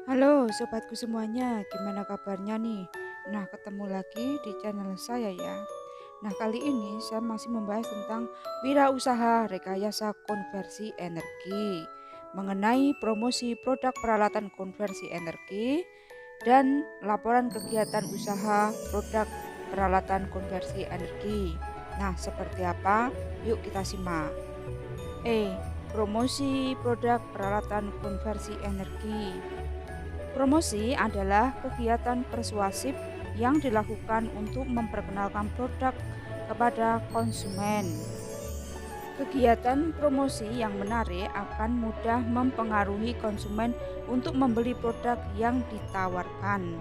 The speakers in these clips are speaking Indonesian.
Halo sobatku semuanya, gimana kabarnya nih? Nah, ketemu lagi di channel saya ya. Nah, kali ini saya masih membahas tentang wirausaha rekayasa konversi energi, mengenai promosi produk peralatan konversi energi dan laporan kegiatan usaha produk peralatan konversi energi. Nah, seperti apa? Yuk kita simak. Promosi produk peralatan konversi energi. Promosi adalah kegiatan persuasif yang dilakukan untuk memperkenalkan produk kepada konsumen. Kegiatan promosi yang menarik akan mudah mempengaruhi konsumen untuk membeli produk yang ditawarkan.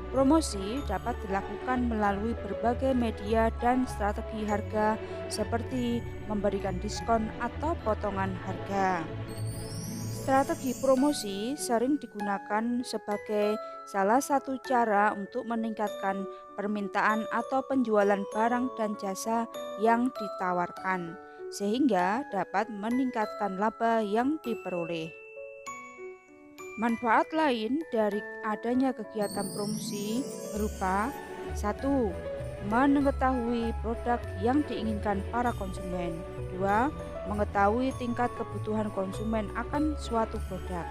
Promosi dapat dilakukan melalui berbagai media dan strategi harga, seperti memberikan diskon atau potongan harga. Strategi promosi sering digunakan sebagai salah satu cara untuk meningkatkan permintaan atau penjualan barang dan jasa yang ditawarkan, sehingga dapat meningkatkan laba yang diperoleh. Manfaat lain dari adanya kegiatan promosi berupa: 1. Mengetahui produk yang diinginkan para konsumen. 2. Mengetahui tingkat kebutuhan konsumen akan suatu produk.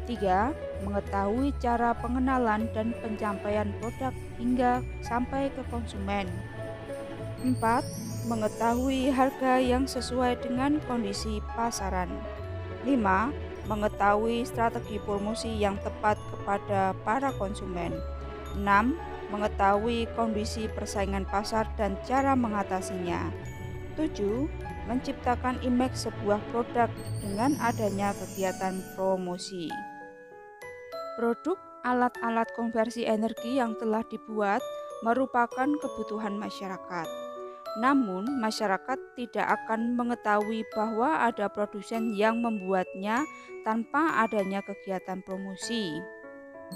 3. Mengetahui cara pengenalan dan pencapaian produk hingga sampai ke konsumen. 4. Mengetahui harga yang sesuai dengan kondisi pasaran. 5. Mengetahui strategi promosi yang tepat kepada para konsumen. 6. Mengetahui kondisi persaingan pasar dan cara mengatasinya. 7. Menciptakan image sebuah produk dengan adanya kegiatan promosi. Produk alat-alat konversi energi yang telah dibuat merupakan kebutuhan masyarakat. Namun, masyarakat tidak akan mengetahui bahwa ada produsen yang membuatnya tanpa adanya kegiatan promosi.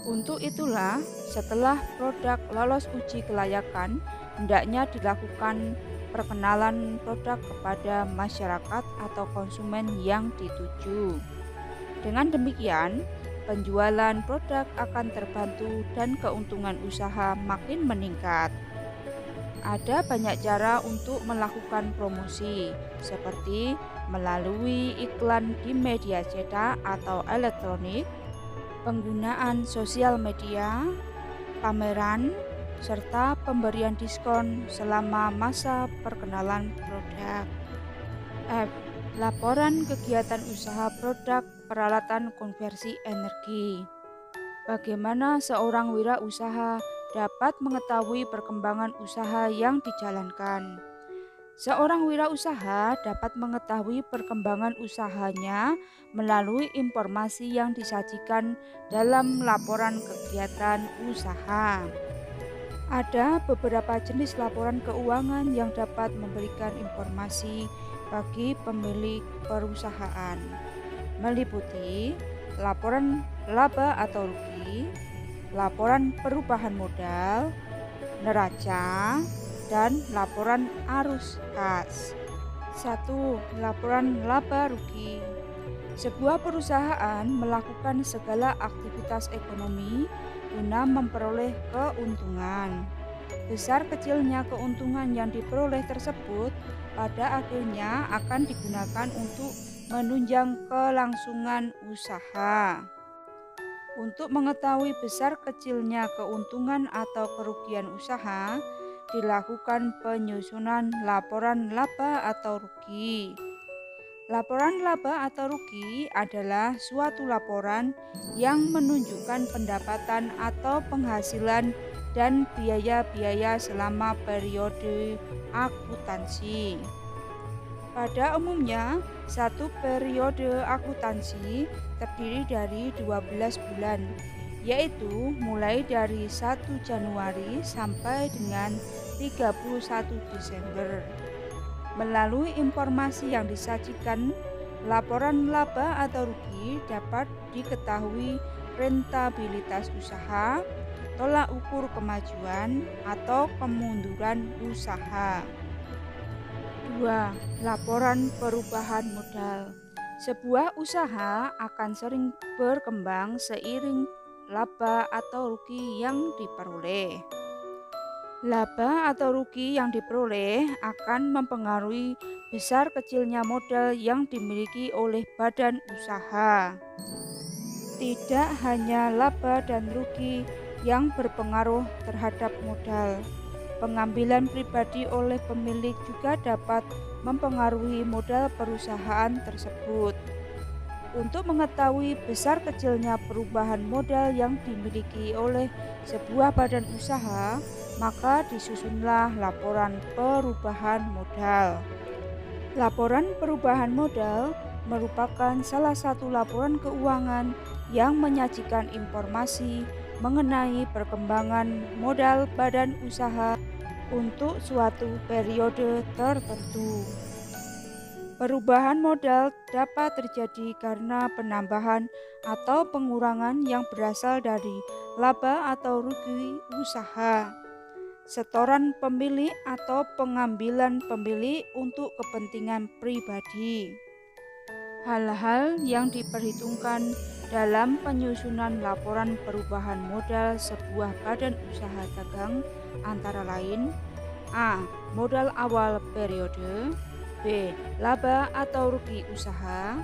Untuk itulah, setelah produk lolos uji kelayakan, hendaknya dilakukan perkenalan produk kepada masyarakat atau konsumen yang dituju. Dengan demikian, penjualan produk akan terbantu dan keuntungan usaha makin meningkat. Ada banyak cara untuk melakukan promosi, seperti melalui iklan di media cetak atau elektronik, penggunaan sosial media, pameran, serta pemberian diskon selama masa perkenalan produk. F. Laporan kegiatan usaha produk peralatan konversi energi. Bagaimana seorang wirausaha dapat mengetahui perkembangan usaha yang dijalankan? Seorang wirausaha dapat mengetahui perkembangan usahanya melalui informasi yang disajikan dalam laporan kegiatan usaha. Ada beberapa jenis laporan keuangan yang dapat memberikan informasi bagi pemilik perusahaan, meliputi laporan laba atau rugi, laporan perubahan modal, neraca, dan laporan arus kas. 1. Laporan laba rugi. Sebuah perusahaan melakukan segala aktivitas ekonomi guna memperoleh keuntungan. Besar kecilnya keuntungan yang diperoleh tersebut pada akhirnya akan digunakan untuk menunjang kelangsungan usaha. Untuk mengetahui besar kecilnya keuntungan atau kerugian usaha, dilakukan penyusunan laporan laba atau rugi. Laporan laba atau rugi adalah suatu laporan yang menunjukkan pendapatan atau penghasilan dan biaya-biaya selama periode akuntansi. Pada umumnya, satu periode akuntansi terdiri dari 12 bulan, yaitu mulai dari 1 Januari sampai dengan 31 Desember. Melalui informasi yang disajikan, laporan laba atau rugi dapat diketahui rentabilitas usaha, tolak ukur kemajuan, atau kemunduran usaha. 2. Laporan perubahan modal. Sebuah usaha akan sering berkembang seiring laba atau rugi yang diperoleh. Laba atau rugi yang diperoleh akan mempengaruhi besar kecilnya modal yang dimiliki oleh badan usaha. Tidak hanya laba dan rugi yang berpengaruh terhadap modal, pengambilan pribadi oleh pemilik juga dapat mempengaruhi modal perusahaan tersebut. Untuk mengetahui besar kecilnya perubahan modal yang dimiliki oleh sebuah badan usaha, maka disusunlah laporan perubahan modal. Laporan perubahan modal merupakan salah satu laporan keuangan yang menyajikan informasi mengenai perkembangan modal badan usaha untuk suatu periode tertentu. Perubahan modal dapat terjadi karena penambahan atau pengurangan yang berasal dari laba atau rugi usaha, setoran pemilik atau pengambilan pemilik untuk kepentingan pribadi. Hal-hal yang diperhitungkan dalam penyusunan laporan perubahan modal sebuah badan usaha dagang antara lain: A. Modal awal periode, B. Laba atau rugi usaha,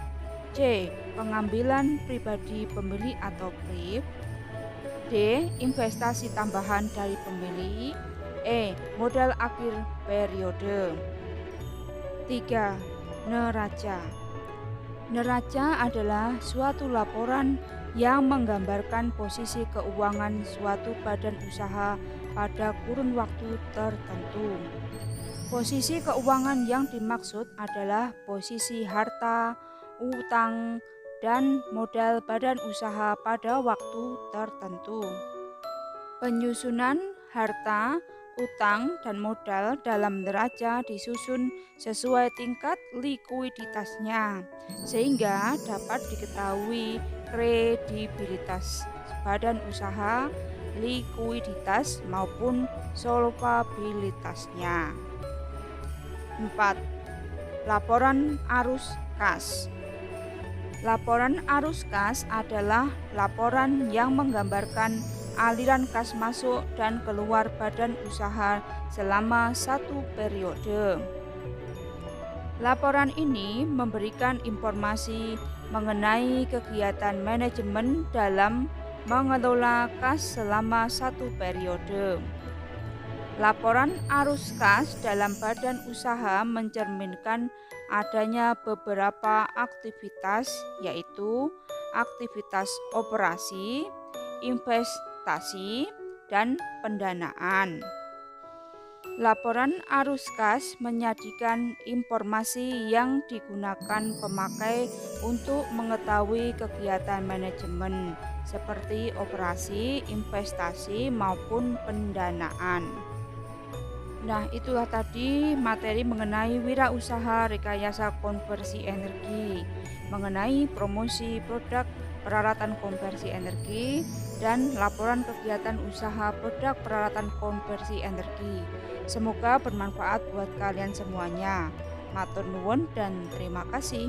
C. Pengambilan pribadi pemilik atau PRIP, D. Investasi tambahan dari pemilik, E. Modal akhir periode. 3. Neraca. Neraca adalah suatu laporan yang menggambarkan posisi keuangan suatu badan usaha pada kurun waktu tertentu. Posisi keuangan yang dimaksud adalah posisi harta, utang, dan modal badan usaha pada waktu tertentu. Penyusunan harta, utang, dan modal dalam neraca disusun sesuai tingkat likuiditasnya, sehingga dapat diketahui kredibilitas badan usaha, likuiditas maupun solvabilitasnya. 4. Laporan arus kas. Laporan arus kas adalah laporan yang menggambarkan aliran kas masuk dan keluar badan usaha selama satu periode. Laporan ini memberikan informasi mengenai kegiatan manajemen dalam mengelola kas selama satu periode. Laporan arus kas dalam badan usaha mencerminkan adanya beberapa aktivitas, yaitu aktivitas operasi, investasi, dan pendanaan. Laporan arus kas menyajikan informasi yang digunakan pemakai untuk mengetahui kegiatan manajemen seperti operasi, investasi, maupun pendanaan. Nah, itulah tadi materi mengenai wirausaha rekayasa konversi energi, mengenai promosi produk peralatan konversi energi, dan laporan kegiatan usaha produk peralatan konversi energi. Semoga bermanfaat buat kalian semuanya. Matur nuwun dan terima kasih.